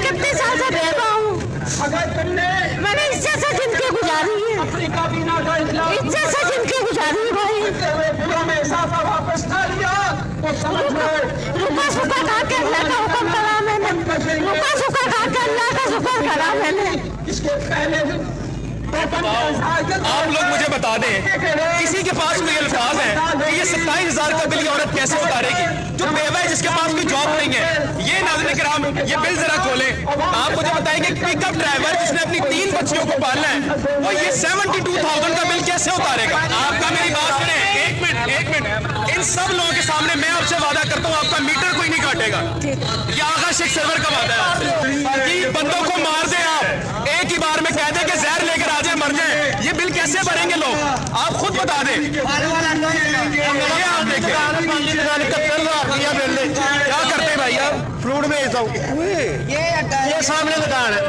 कितने साल से बेवा हूँ, मैंने इज्जत से जिंदगी गुजारी है, इज्जत से जिंदगी गुजारी है भाई। रुका सुखा खा के अल्लाह का हुक्म करा मैंने, रुका सुखा खा के अल्लाह का शुक्र करा मैंने। आप लोग मुझे बता दें, किसी के पास कोई अल्फाज है कि ये 27,000 का बिल ये औरत कैसे उतारेगी जो बेवा है, जिसके पास कोई जॉब नहीं है। ये नाज़रीन किराम, ये बिल जरा खोलें। आप मुझे बताएंगे पिकअप ड्राइवर जिसने अपनी 3 बच्चियों को पालना है, वो ये 72,000 का बिल कैसे उतारेगा? आपका मेरी बात सुने, एक मिनट इन सब लोगों के सामने मैं आपसे वादा करता हूँ, आपका मीटर कोई नहीं काटेगा। ये आगा शेख सरवर का वादा है कि बंदों को मार दे, आप एक ही बार में कह दें कि जहर लेकर आ जाए, मर जाए। ये बिल कैसे भरेंगे लोग, आप खुद बता दें। ये आप देखें क्या करते हैं भाई, आप फ्रूट बेचता हूँ, ये सामने दुकान है।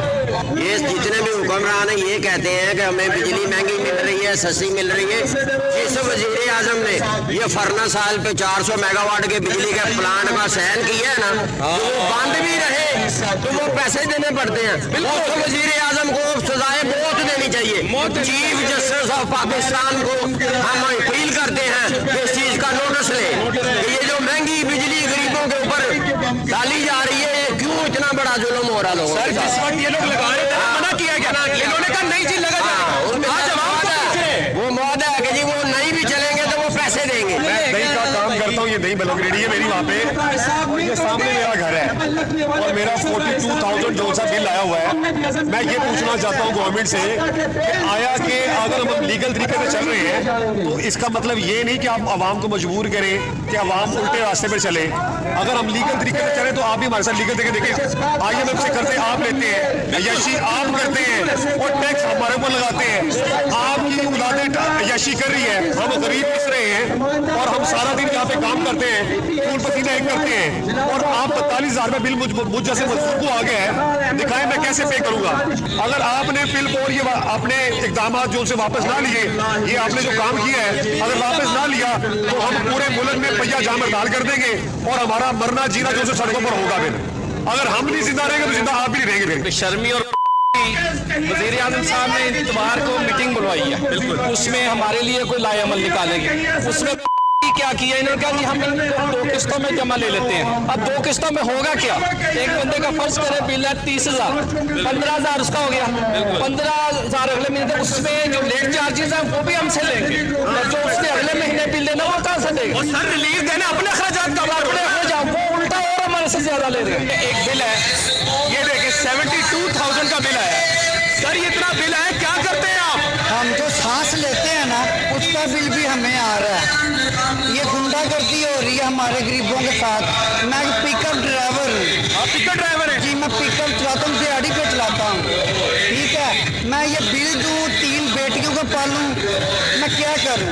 ये जितने भी हुक्मरान है ये कहते हैं कि हमें बिजली महंगी मिल रही है, सस्ती मिल रही है। जिस वजीर आजम ने ये फरना साल पे 400 मेगावाट के बिजली के प्लांट का सहन किया है ना, तो वो बंद भी रहे तो वो पैसे देने पड़ते हैं। उस वजीर आजम को सजाएं बहुत देनी चाहिए। चीफ जस्टिस ऑफ पाकिस्तान को हम अपील करते हैं कि इस चीज का नोटिस ले, ये जो महंगी बिजली गरीबों के ऊपर डाली जा रही है, क्यों इतना बड़ा जुल्म हो रहा लोगों के साथ। जिस वक्त ये लोग लगा रहे थे मना किया गया, इन्होंने कहा नई चीज लगा वो मौत है कि जी वो नहीं भी चलेंगे तो वो पैसे देंगे। मैं दही का काम करता हूँ, ये दही ब्लॉक रेडी है मेरी वहाँ पे, ये सामने मेरा घर है और मेरा 42,000 जो सा बिल आया हुआ है। मैं ये पूछना चाहता हूँ गवर्नमेंट से कि आया कि अगर हम लीगल तरीके से चल रहे हैं तो इसका मतलब ये नहीं कि आप आवाम को मजबूर करें कि आवाम उल्टे रास्ते पर चले। अगर हम लीगल तरीके से चले तो आप भी हमारे साथ लीगल तरीके देखिए, IMF से करते आप लेते हैं, यशी आप करते हैं और टैक्स हमारे ऊपर लगाते हैं। आपकी उदाहरण यशी कर रही है, हम गरीब पिस रहे हैं और हम सारा दिन यहाँ पे काम करते हैं, खून पसीना एक करते हैं और आप 45,000 में बिल मुझ जैसे मजदूर को आ गया है, दिखाएं मैं कैसे पे करूंगा। अगर आपने बिल को और ये अपने इकदाम जो उनसे वापस ना लिए, ये आपने जो काम किया है अगर वापस ना लिया तो हम पूरे मुल्क में पहिया जाम हड़ताल कर देंगे और हमारा मरना जीना जो सड़कों पर होगा। फिर अगर हम नहीं जिंदा रहेंगे तो जिंदा आप भी नहीं रहेंगे। फिर शर्मी और वज़ीर आज़म साहब ने इतवार को मीटिंग बुलवाई है, बिल्कुल उसमें हमारे लिए कोई लाए अमल निकालेंगे। उसमें क्या किया इन्होंने, कहा कि हम इनको 2 किस्तों में जमा ले लेते हैं। अब 2 किस्तों में होगा क्या, एक बंदे का फर्ज करें बिल है 30,000, 15,000 उसका हो गया, 15,000 अगले महीने, उसमें जो लेट चार्जेस हैं वो भी हमसे लेंगे और जो उसने अगले महीने बिल देना वो कहाँ से देंगे। और सर रिलीफ देना अपने अखराजात का, अपने अखराजात वो उल्टा और हमारे से ज्यादा ले रहे हैं। एक बिल है ये देखिए 72,000 का बिल आया सर, ये इतना बिल है, क्या करते हैं आप? हम जो सांस लेते हैं ना उसका बिल भी हमें आ रहा है। ये गुंडागर्दी हो रही है हमारे गरीबों के साथ। मैं पिकअप ड्राइवर हूँ। आप पिकअप ड्राइवर हैं? जी मैं पिकअप चलाता हूँ, दिहाड़ी पे चलाता हूँ, ठीक है। मैं ये बिल दूँ, 3 बेटियों को पालूँ, मैं क्या करूँ?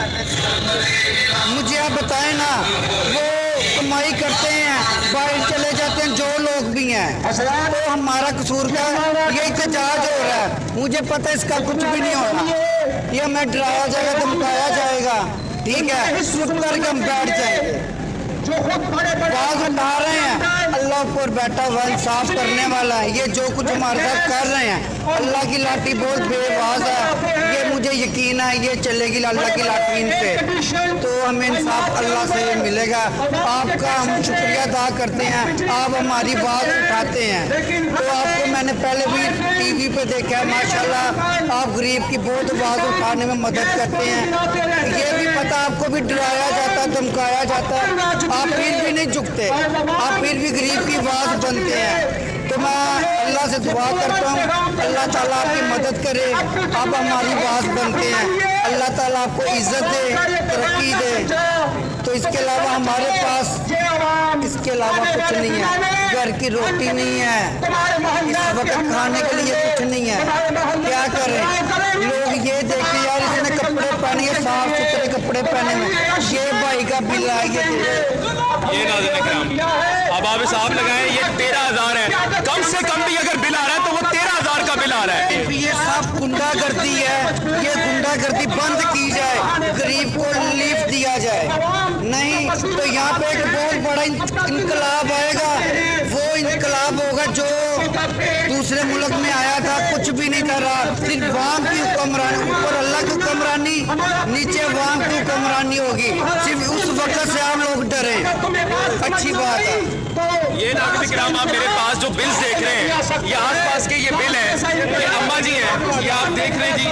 मुझे आप बताएं ना। वो कमाई करते हैं, बाहर चले जाते हैं जो लोग भी हैं, तो हमारा कसूर का ये एहतजाज हो रहा है। मुझे पता है इसका कुछ भी नहीं होना, ये हमें डराया जाएगा, धमकाया जाएगा, ठीक है, चुप करके हम बैठ जाएंगे। आवाज उठा रहे हैं, अल्लाह पर बैठा हुआ इंसाफ करने वाला है। ये जो कुछ हमारे साथ कर रहे हैं, अल्लाह की लाठी बहुत बेआवाज है, ये मुझे यकीन है ये चलेगी अल्लाह की लाठी इन पे, तो हमें इंसाफ अल्लाह से मिलेगा। आपका हम शुक्रिया अदा करते हैं, आप हमारी बात उठाते हैं। तो आपको मैंने पहले भी TV पे देखा है, माशाल्लाह आप गरीब की बहुत आवाज़ उठाने में मदद करते हैं। ये भी पता आपको भी डराया जाता है, धमकाया जाता है, आप फिर भी नहीं झुकते, आप फिर भी गरीब की आवाज़ बनते हैं। तो मैं अल्लाह से दुआ करता हूँ अल्लाह ताला आपकी मदद करे, आप हमारी आवाज़ बनते हैं, अल्लाह ताला आपको इज्जत दे, तरक्की दे। तो इसके अलावा हमारे पास इसके अलावा कुछ नहीं है, घर की रोटी नहीं है, इस वक्त खाने के लिए कुछ नहीं है, क्या करें? लोग ये देखे यार इसने कपड़े पहने, साफ सुथरे कपड़े पहने में, ये भाई का बिल आ गया। ये नाज़रीन किराम अब आप हिसाब लगाएं, ये 13,000 है, कम से कम भी अगर बिल आ रहा है तो वो 13,000 का बिल आ रहा है। ये सब गुंडागर्दी है, ये गुंडागर्दी बंद की जाए, गरीब को रिलीफ दिया जाए। नहीं तो यहाँ पे एक बहुत बड़ा इनकलाब आएगा, वो इनकलाब होगा जो दूसरे मुल्क में आया था, कुछ भी नहीं कर रहा, सिर्फ वाम की हुक्मरानी, ऊपर अल्लाह की हुक्मरानी, नीचे वाम की हुक्मरानी होगी। सिर्फ उस वक्त से आप लोग डरे, अच्छी बात है। ये नागरिक राम, आप मेरे पास जो बिल्स देख रहे हैं, ये आसपास के ये बिल है, ये अम्मा जी हैं, ये आप देख रहे हैं जी,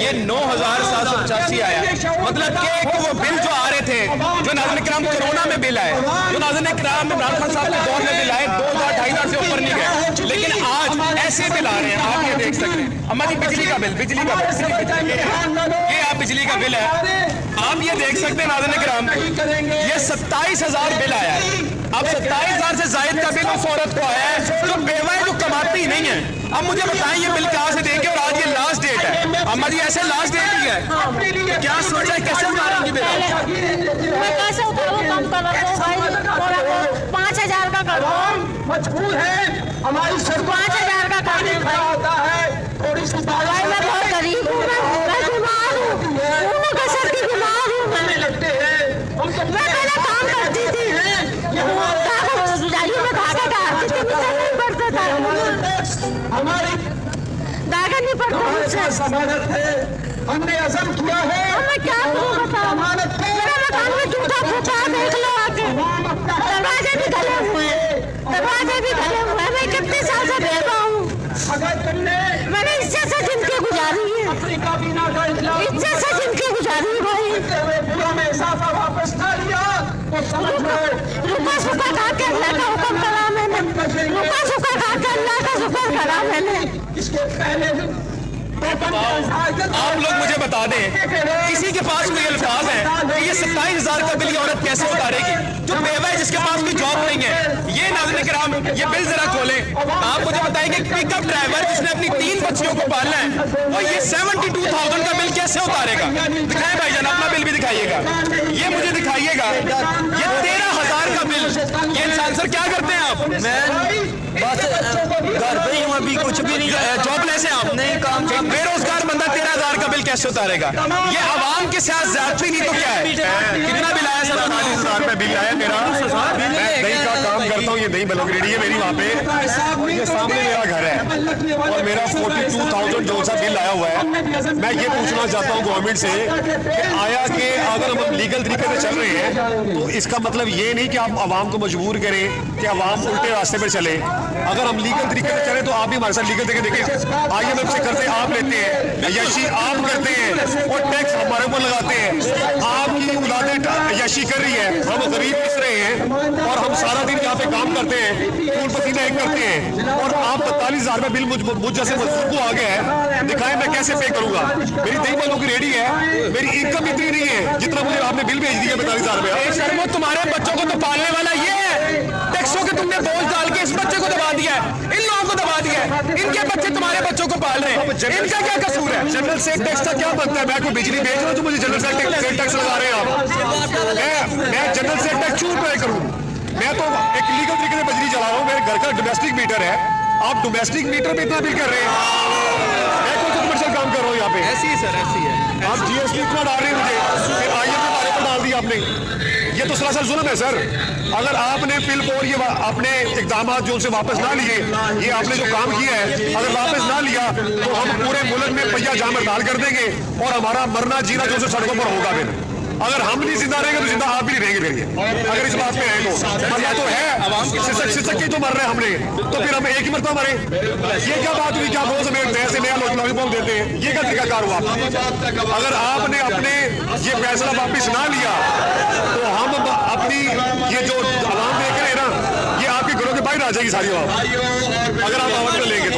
ये 9,785 आया। मतलब कि वो बिल जो आ रहे थे, जो नाज़रीन किराम कोरोना में बिल आए, जो नाज़रीन किराम इमरान खान साहब के दौर में बिल आए, 2,000-2,500 से ऊपर नहीं गए, लेकिन आज ऐसे बिल आ रहे हैं, आप ये देख सकते हैं। अम्मा जी, बिजली का बिल, ये आप बिजली का बिल है, आप ये देख सकते हैं नाज़रीन किराम, ये 27,000 बिल आया है। अब 27,000 से जायद का बिल उस औरत को आया है जो बेवा है, जो कमाती ही नहीं है। अब मुझे बताएं ये बिल कहाँ से देंगे, और आज ये लास्ट डेट है। अम्मा जी, ऐसे लास्ट डेट ही है, क्या सोचा है, कैसे उतारेंगे बिल? मैं कैसे उठाऊं, कम कर दो भाई, 5,000 का कर दो। मजबूर है हमारी सरकार 5,000 का कर दो होता है थोड़ी सी भाई, मैं बहुत गरीब हूँ, मैं बीमार हूँ, दोनों का सर की बीमार हूँ मैं। लगते हैं हम सब मैं पहले काम करती थी, रजाइयों में धागा डालती थी, मुझसे नहीं पड़ता था, हमारी धागा नहीं पड़ता मुझसे। जमानत है, हमने अज़म किया है। अब मैं क्या करूँ बताओ, मेरे मकान में जूता फूटा, देख लो आके, दरवाजे भी गले हुए हैं, दरवाजे भी गले हुए हैं। मैं कितने साल से बेवा हूँ, अगर तुमने मैंने इज्जत से जिंदगी गुजारी है, अफ्रीका बीना का इस्लाम इज्जत से जिंदगी गुजारी है भाई। पूरा में इजाफा वापस ना लिया तो समझ लो रुका सुखा खा के अल्लाह का हुक्म करा मैंने, रुका सुखा खा के अल्लाह का शुक्र करा मैंने। इसके पहले आप लोग मुझे बता दें, किसी के पास कोई अल्फाज है कि ये 27,000 का बिल ये औरत कैसे उतारेगी, जो बेवा है, जिसके पास कोई जॉब नहीं है। ये नाज़रीन किराम, ये बिल जरा खोलें, आप मुझे बताएंगे पिकअप ड्राइवर जिसने अपनी 3 बच्चियों को पालना है, वो ये 72,000 का बिल कैसे उतारेगा? दिखाएं भाईजान, अपना बिल भी दिखाइएगा, ये मुझे दिखाइएगा, ये 13,000 का बिल। ये इंसान सर क्या करते हैं आप? बस घर पे ही हूँ, अभी कुछ भी नहीं, जॉबलेस है आप? नहीं काम से। बेरोजगार बंदा 13,000 का बिल कैसे उतारेगा? ये आवाम के साथ ज्यादती नहीं तो क्या है? कितना बिल आया सर? 40,000 रुपए बिल आया मेरा। मैं दही का काम करता हूँ, ये दही ब्लॉक रेडी है मेरी वहाँ पे, ये सामने मेरा घर है, और मेरा 42,000 जो सा बिल आया हुआ है। मैं ये पूछना चाहता हूँ गवर्नमेंट से कि आया कि अगर हम लीगल तरीके से चल रहे हैं तो इसका मतलब ये नहीं कि आप आवाम को मजबूर करें कि आवाम उल्टे रास्ते पर चले। अगर हम लीगल तरीके से चले तो आप भी हमारे साथ लीगल तरीके देखें, IMF से करते आप लेते हैं, यशी आप करते हैं, और टैक्स हमारे ऊपर लगाते हैं। आपकी औलादें यशी कर रही है, हम गरीब पिस रहे हैं, और हम सारा दिन यहाँ पे काम करते हैं, खून पसीना एक करते हैं, और आप 45,000 रुपये बिल मुझ जैसे मजदूर को आ गया है। दिखाएं मैं कैसे पे करूंगा? मेरी दही वालों की रेडी है, मेरी इनकम इतनी नहीं है जितना मुझे आपने बिल भेज दिया 42,000 रुपये। शर्मो, तुम्हारे बच्चों को तो पालने वाला ये है, टैक्सों के तुमने बोझ डाल के इस बच्चे को दबा दिया है, इन लोगों को दबा दिया है, इनके बच्चे तुम्हारे बच्चों को पाल रहे हैं, इनका क्या कसूर है? जनरल सेल टैक्स का क्या बनता है? मैं कोई बिजली बेच रहा हूँ तो मुझे जनरल सेल टैक्स लगा रहे हैं आप। मैं जनरल सेल टैक्स क्यों पे करूँ? मैं तो एक लीगल तरीके से बिजली चला रहा हूँ, मेरे घर का डोमेस्टिक मीटर है, आप डोमेस्टिक मीटर पे इतना बिल कर रहे हैं। मैं कौन सा कमर्शियल काम कर रहा हूँ यहाँ पे? ऐसी है सर, ऐसी है। आप GST इतना डाल रहे हैं मुझे, फिर IMF हमारे पर डाल दिया आपने, ये तो सरासर जुल्म है सर। अगर आपने बिल और ये अपने इकदाम जो उनसे वापस ना लिए, ये आपने जो काम किया है अगर वापस ना लिया तो हम पूरे मुल्क में पहिया जाम हड़ताल कर देंगे, और हमारा मरना जीना जो सड़कों पर होगा। फिर अगर हम नहीं जिंदा रहेंगे तो जिंदा आप भी नहीं रहेंगे। फिर ये अगर इस बात पे है तो मरना तो है, आवाम की सिसक के तो मर रहे हैं हमने, तो फिर हम एक ही मरतबा मरे। ये क्या बात हुई? क्या रोज हमें नया से नया लॉलीपॉप देते हैं? ये क्या तरीकाकार हुआ? अगर आपने अपने ये फैसला वापिस ना लिया तो हम अपनी ये जो आवाम देख रहे हैं ना, ये आपके घरों के बाहर आ जाएगी सारी आवाम, अगर आप आवाज में लेंगे तो।